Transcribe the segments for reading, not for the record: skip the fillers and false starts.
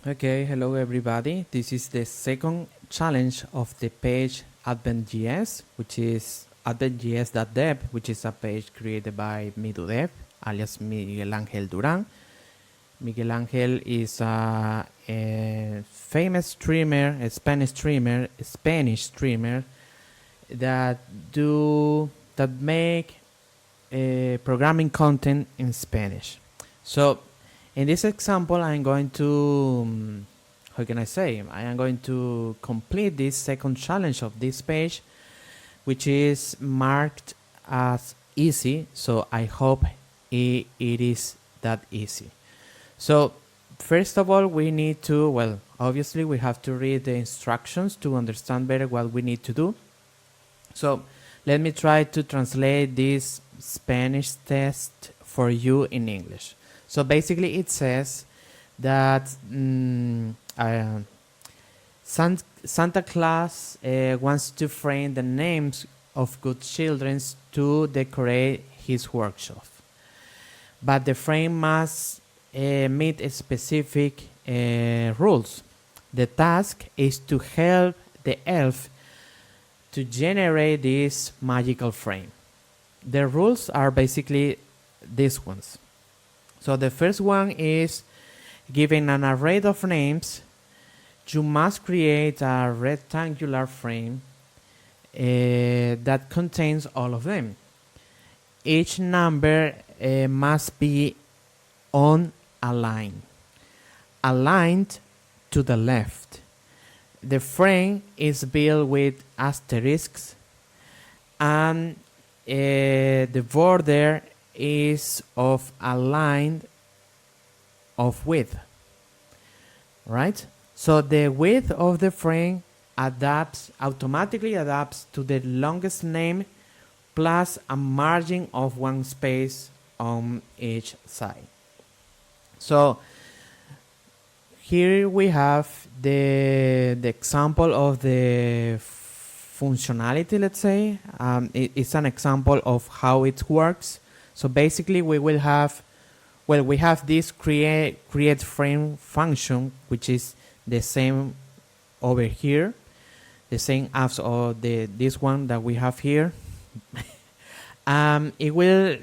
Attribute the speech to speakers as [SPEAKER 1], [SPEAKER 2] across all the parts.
[SPEAKER 1] Okay, hello everybody. This is the second challenge of the page Adventjs, which is Adventjs.dev, which is a page created by Midudev, alias Miguel Ángel Durán. Miguel Ángel is a famous streamer, a Spanish streamer that make programming content in Spanish. So in this example, I'm going to, how can I say? I am going to complete this second challenge of this page, which is marked as easy. So I hope it is that easy. So first of all, we need to, well, obviously we have to read the instructions to understand better what we need to do. So let me try to translate this Spanish test for you in English. So basically it says that Santa Claus wants to frame the names of good children to decorate his workshop. But the frame must meet specific rules. The task is to help the elf to generate this magical frame. The rules are basically these ones. So the first one is, given an array of names, you must create a rectangular frame that contains all of them. Each number must be on a line, aligned to the left. The frame is built with asterisks, and the border is of a line of width, right? So the width of the frame automatically adapts to the longest name plus a margin of one space on each side. So here we have the example of the functionality, let's say. It's an example of how it works. So basically we will have, we have this create frame function, which is the same over here, the same as this one that we have here. It will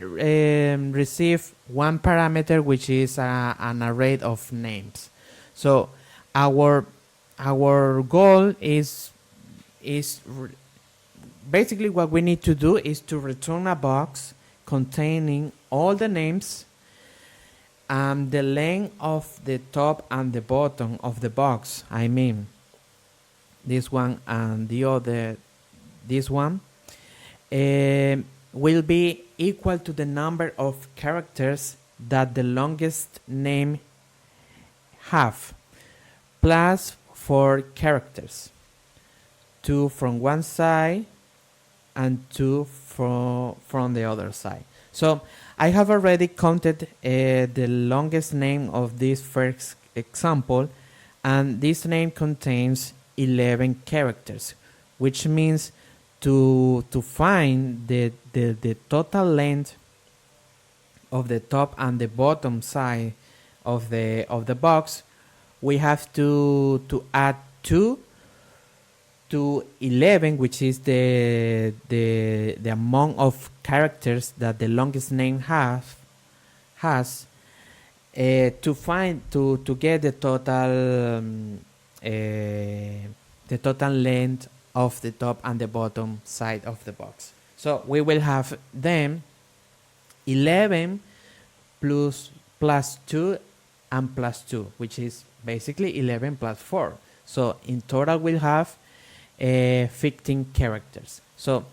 [SPEAKER 1] receive one parameter, which is an array of names. So our goal is basically what we need to do is to return a box containing all the names and the length of the top and the bottom of the box. I mean, this one and the other, this one, will be equal to the number of characters that the longest name have, plus 4 characters, 2 from one side and 2 from the other side. So I have already counted the longest name of this first example, and this name contains 11 characters, which means to find the total length of the top and the bottom side of the box, we have to add 2 to 11, which is the amount of characters that the longest name has to get the total length of the top and the bottom side of the box. So we will have them 11 plus 2 and plus 2, which is basically 11 plus 4. So in total we'll have 15 characters. So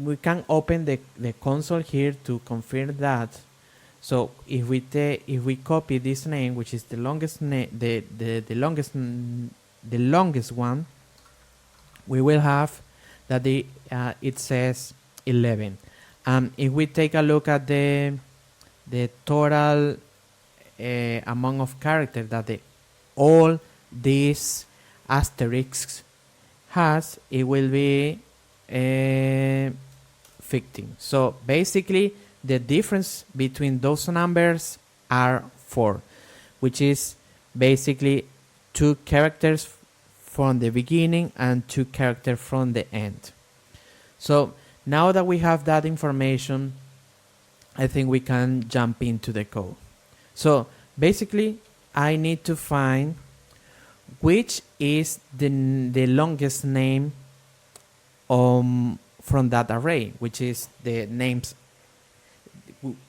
[SPEAKER 1] we can open the console here to confirm that. So if we copy this name, which is the longest the longest one, we will have that it says 11. If we take a look at the total amount of characters that all these asterisks has, it will be 15. So basically the difference between those numbers are 4, which is basically 2 characters from the beginning and 2 characters from the end. So now that we have that information, I think we can jump into the code. So basically, I need to find which is the longest name from that array, which is the names,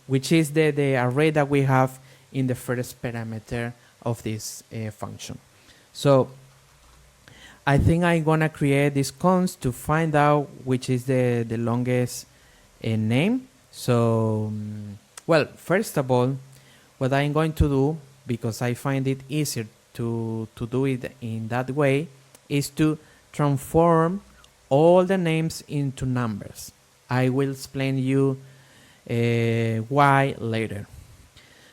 [SPEAKER 1] which is the array that we have in the first parameter of this function. So I think I'm gonna create this const to find out which is the longest name. So, well, first of all, what I'm going to do, because I find it easier to do it in that way, is to transform all the names into numbers. I will explain you why later.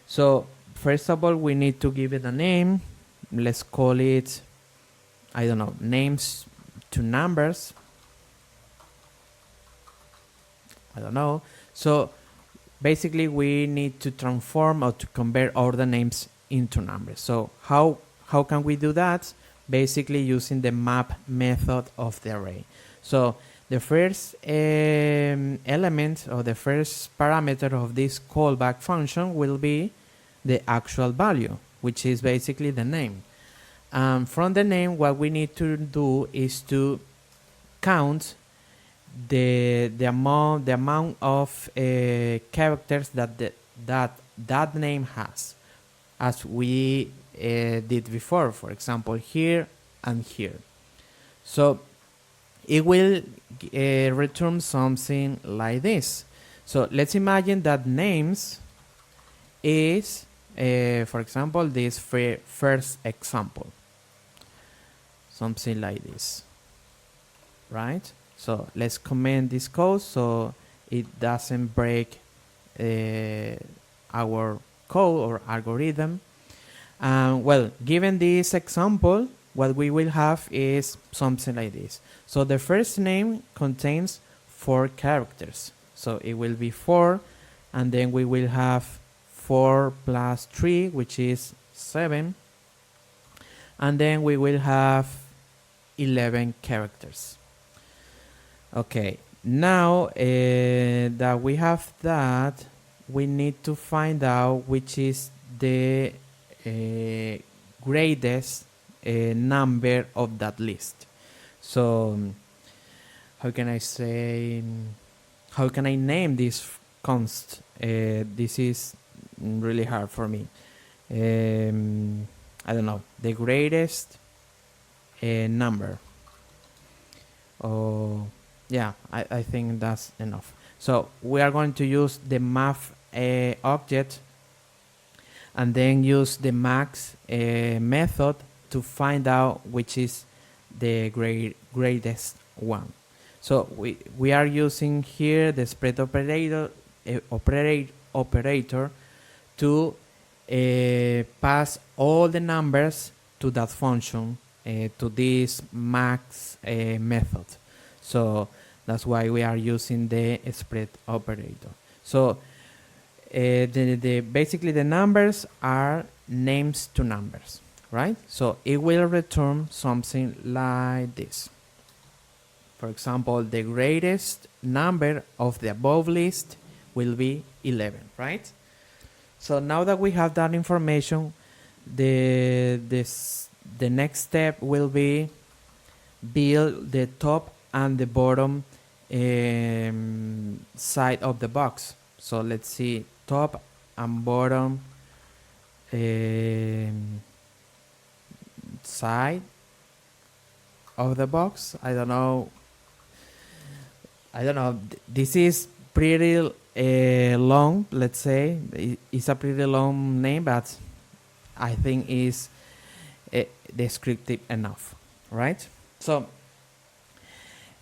[SPEAKER 1] So first of all, we need to give it a name. Let's call it, I don't know, names to numbers. I don't know. So basically we need to transform or to convert all the names into numbers. So how can we do that? Basically using the map method of the array. So the first element or the first parameter of this callback function will be the actual value, which is basically the name. From the name, what we need to do is to count the amount of characters that name has, as we did before, for example, here and here. So it will return something like this. So let's imagine that names is, for example, this first example, something like this, right? So let's comment this code so it doesn't break our code or algorithm. Well, given this example, what we will have is something like this. So the first name contains 4 characters. So it will be 4, and then we will have 4 plus 3, which is 7. And then we will have 11 characters. Okay, now that we have that, we need to find out which is the greatest number of that list. So how can I name this const? This is really hard for me. I don't know, the greatest number. Oh yeah, I think that's enough. So we are going to use the math object and then use the max method to find out which is the greatest one. So we are using here the spread operator to pass all the numbers to that function, to this max method. So that's why we are using the spread operator. So basically the numbers are names to numbers, right? So it will return something like this. For example, the greatest number of the above list will be 11, right? So now that we have that information, the next step will be build the top and the bottom side of the box. So let's see, top and bottom side of the box. I don't know. This is pretty long, let's say. It's a pretty long name, but I think is descriptive enough, right? So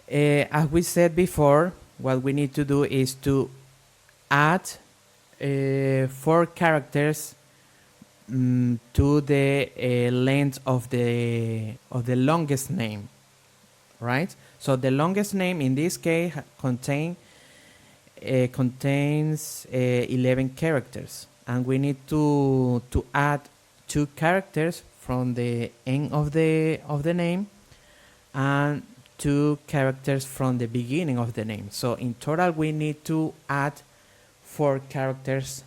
[SPEAKER 1] as we said before, what we need to do is to add 4 characters to the length of the longest name, right? So the longest name in this case contains 11 characters, and we need to add 2 characters from the end of the name and 2 characters from the beginning of the name. So in total we need to add 4 characters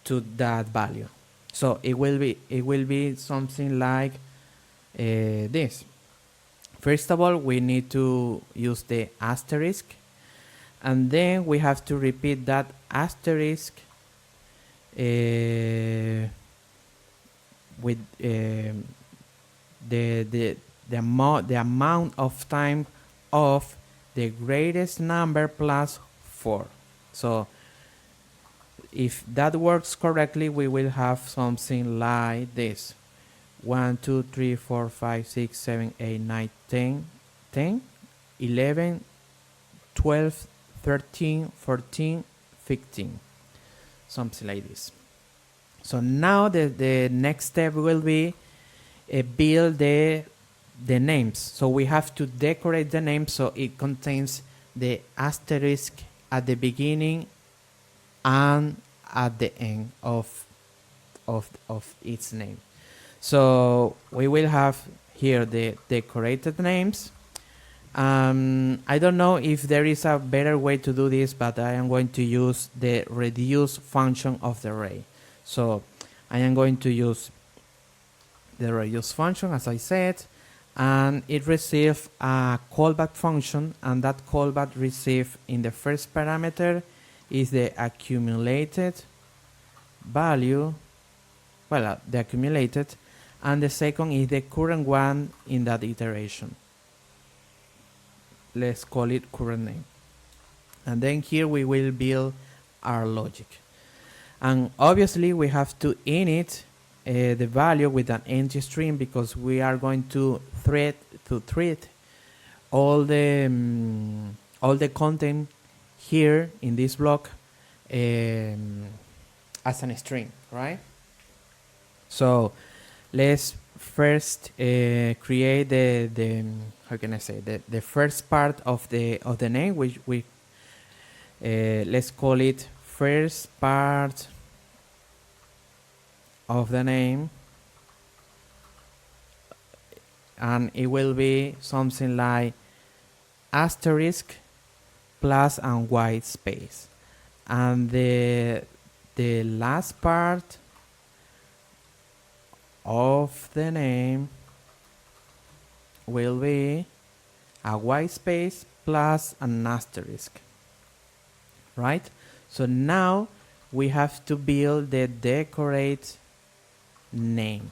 [SPEAKER 1] to that value. So it will be something like this. First of all, we need to use the asterisk, and then we have to repeat that asterisk with the amount of time of the greatest number plus 4. So if that works correctly, we will have something like this: 1, 2, 3, 4, 5, 6, 7, 8, 9, 10, 10, 11, 12, 13, 14, 15, something like this. So now the next step will be build the names. So we have to decorate the name so it contains the asterisk at the beginning and at the end of its name. So we will have here the decorated names. I don't know if there is a better way to do this, but I am going to use the reduce function of the array. So I am going to use the reduce function, as I said, and it receives a callback function, and that callback received in the first parameter is the accumulated value, the accumulated, and the second is the current one in that iteration. Let's call it current name. And then here we will build our logic. And obviously we have to init the value with an empty string, because we are going to treat all the content here in this block as a string, right? So let's first create the how can I say, the first part of the name, which we let's call it first part of the name, and it will be something like asterisk plus and white space, and the last part of the name will be a white space plus an asterisk, right? So now we have to build the decorate name.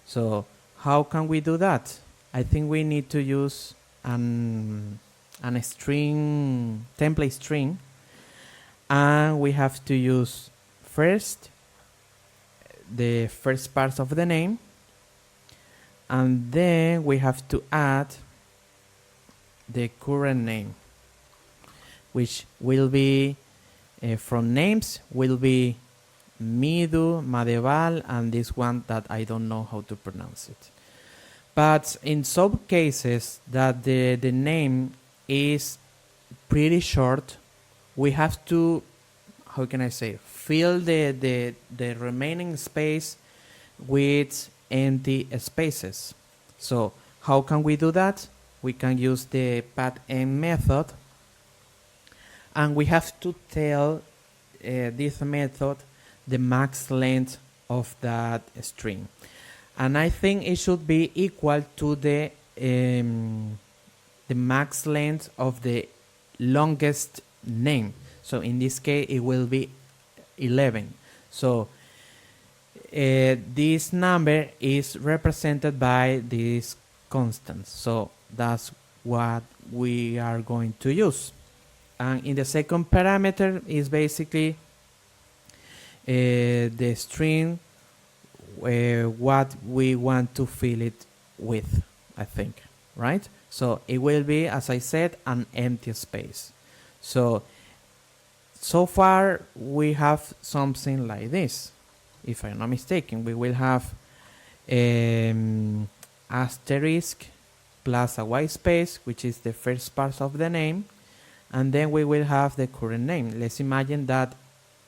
[SPEAKER 1] So how can we do that? I think we need to use a string, template string, and we have to use first the first part of the name, and then we have to add the current name, which will be from names will be Midudev, and this one that I don't know how to pronounce it. But in some cases that the name is pretty short, we have to, how can I say, fill the remaining space with empty spaces. So how can we do that? We can use the path_end method, and we have to tell this method the max length of that string, and I think it should be equal to the max length of the longest name. So in this case it will be 11. So this number is represented by this constant, so that's what we are going to use. And in the second parameter is basically the string what we want to fill it with, I think, right? So it will be, as I said, an empty space. So far we have something like this. If I'm not mistaken, we will have asterisk plus a white space, which is the first part of the name, and then we will have the current name. Let's imagine that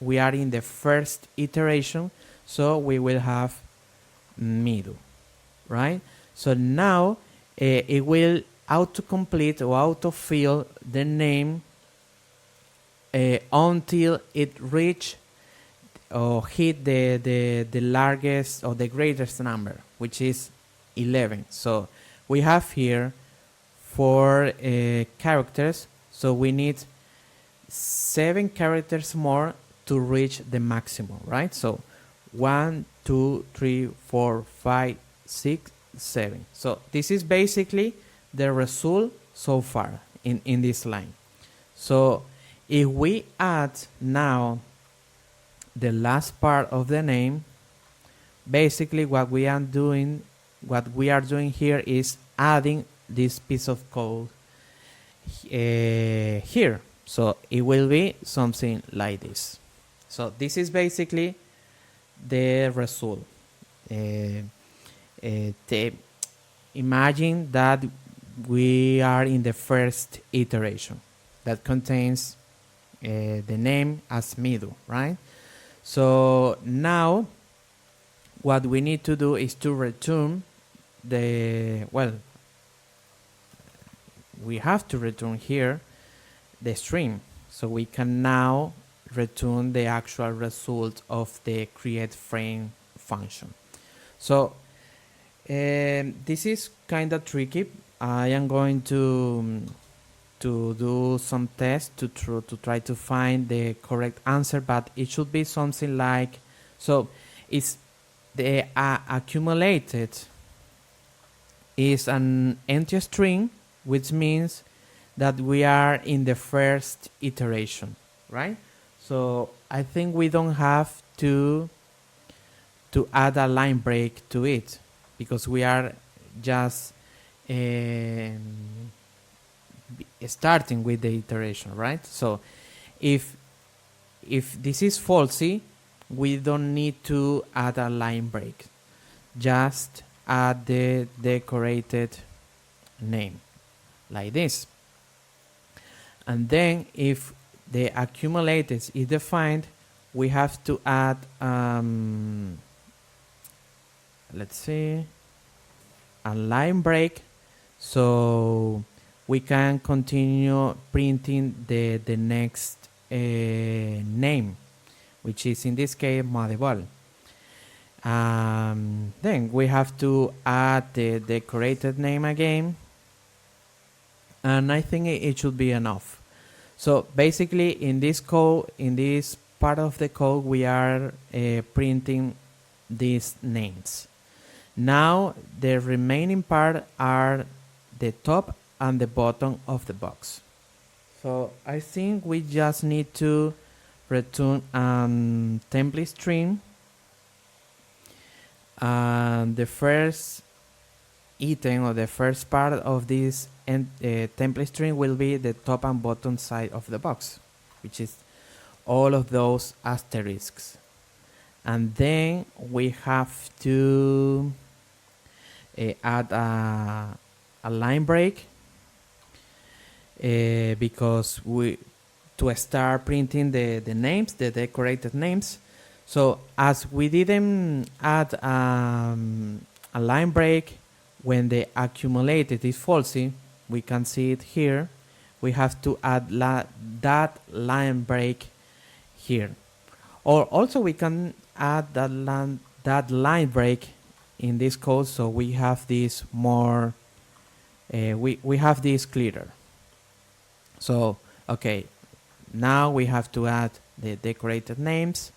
[SPEAKER 1] we are in the first iteration, so we will have Midu, right? So now it will autocomplete or autofill the name until it reach or hit the largest or the greatest number, which is 11. So we have here 4 characters, so we need 7 characters more to reach the maximum, right? So 1, 2, 3, 4, 5, 6, 7. So this is basically the result so far in this line. So if we add now the last part of the name, basically what we are doing here is adding this piece of code here. So it will be something like this. So this is basically the result. Imagine that we are in the first iteration that contains the name as Midu, right? So now what we need to do is to return we have to return here the string, so we can now return the actual result of the create frame function. So this is kind of tricky. I am going to do some tests to try to find the correct answer, but it should be something like, so it's the accumulated is an empty string, which means that we are in the first iteration, right? So I think we don't have to add a line break to it, because we are just starting with the iteration, right? So if this is falsy, we don't need to add a line break, just add the decorated name like this. And then if the accumulated is defined, we have to add let's see, a line break, so we can continue printing the next name, which is in this case Midudev. Then we have to add the decorated name again, and I think it should be enough. So basically in this code, in this part of the code, we are printing these names. Now the remaining part are the top and the bottom of the box. So I think we just need to return template string, and the first item or the first part of this template string will be the top and bottom side of the box, which is all of those asterisks. And then we have to add a line break because to start printing the names, the decorated names. So as we didn't add a line break when the accumulated is falsy, we can see it here. We have to add that line break here. Or also we can add that line break in this code, so we have this more we have this clearer. So okay, now we have to add the decorated names,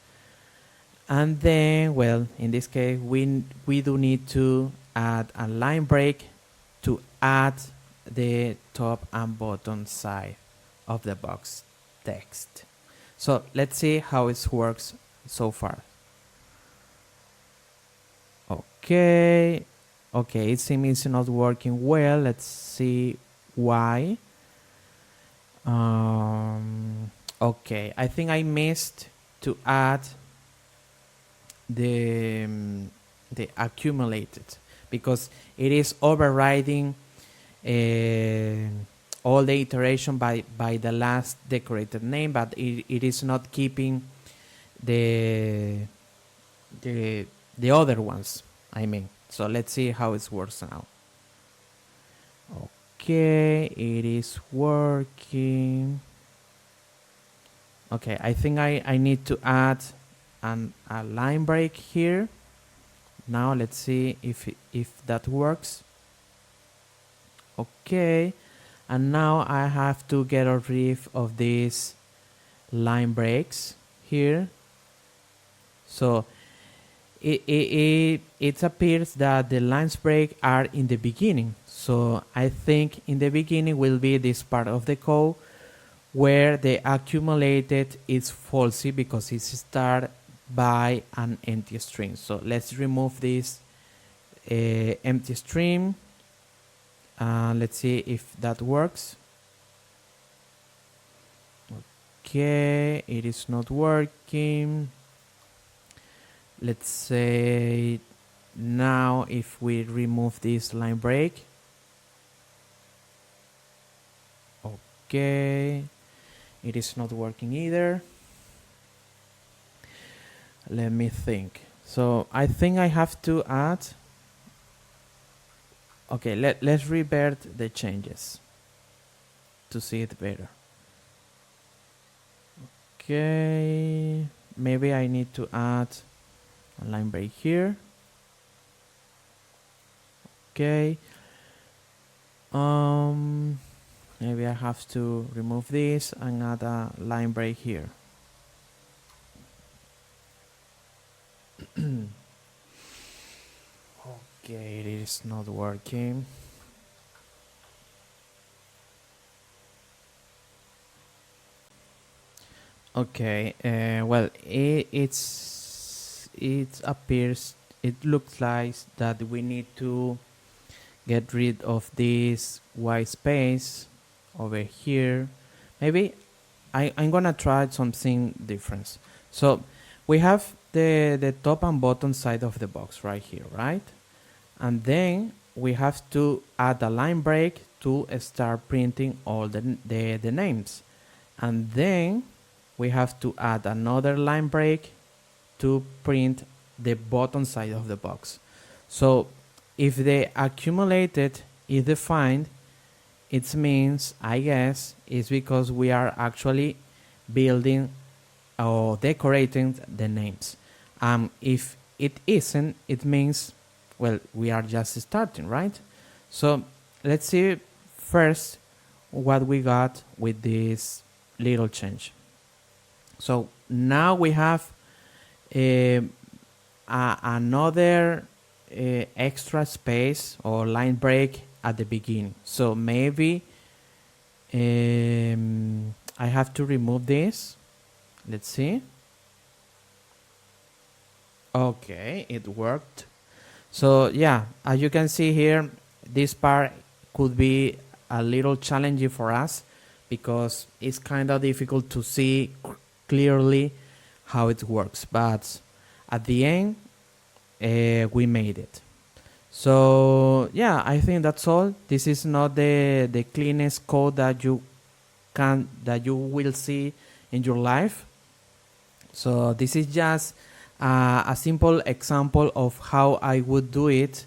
[SPEAKER 1] and then, well, in this case we do need to add a line break to add the top and bottom side of the box text. So let's see how it works so far. Okay, it seems it's not working well. Let's see why. Okay, I think I missed to add the accumulated, because it is overriding all the iteration by the last decorated name, but it is not keeping the other ones. I mean. So let's see how it works now. Okay, it is working. Okay, I think I need to add a line break here. Now let's see if that works. Okay, and now I have to get rid of these line breaks here. So it appears that the lines break are in the beginning. So I think in the beginning will be this part of the code where the accumulated is falsy because it's started by an empty string. So let's remove this empty string. Let's see if that works. Okay, it is not working. Let's say now if we remove this line break. Okay, it is not working either. Let me think. So I think I have to add. Okay, let's revert the changes to see it better. Okay, maybe I need to add a line break here. Okay. Maybe I have to remove this and add a line break here. Okay, it is not working. Okay, well, it appears, it looks like that we need to get rid of this white space over here. Maybe I'm gonna try something different. So we have the top and bottom side of the box right here, right? And then we have to add a line break to start printing all the names. And then we have to add another line break to print the bottom side of the box. So if the accumulated is defined, it means, I guess, it's because we are actually building or decorating the names. If it isn't, it means, well, we are just starting, right? So let's see first what we got with this little change. So now we have another extra space or line break at the beginning. So maybe I have to remove this. Let's see. Okay, it worked. So yeah, as you can see here, this part could be a little challenging for us because it's kind of difficult to see clearly how it works. But at the end, we made it. So yeah, I think that's all. This is not the cleanest code that you will see in your life. So this is just a simple example of how I would do it,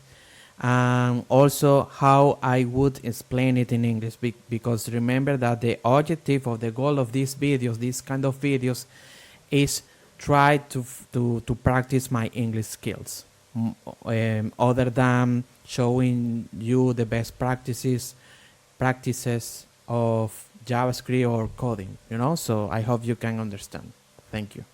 [SPEAKER 1] and also how I would explain it in English, because remember that the objective or the goal of these videos, these kind of videos, is try to practice my English skills, other than showing you the best practices of JavaScript or coding, So I hope you can understand. Thank you.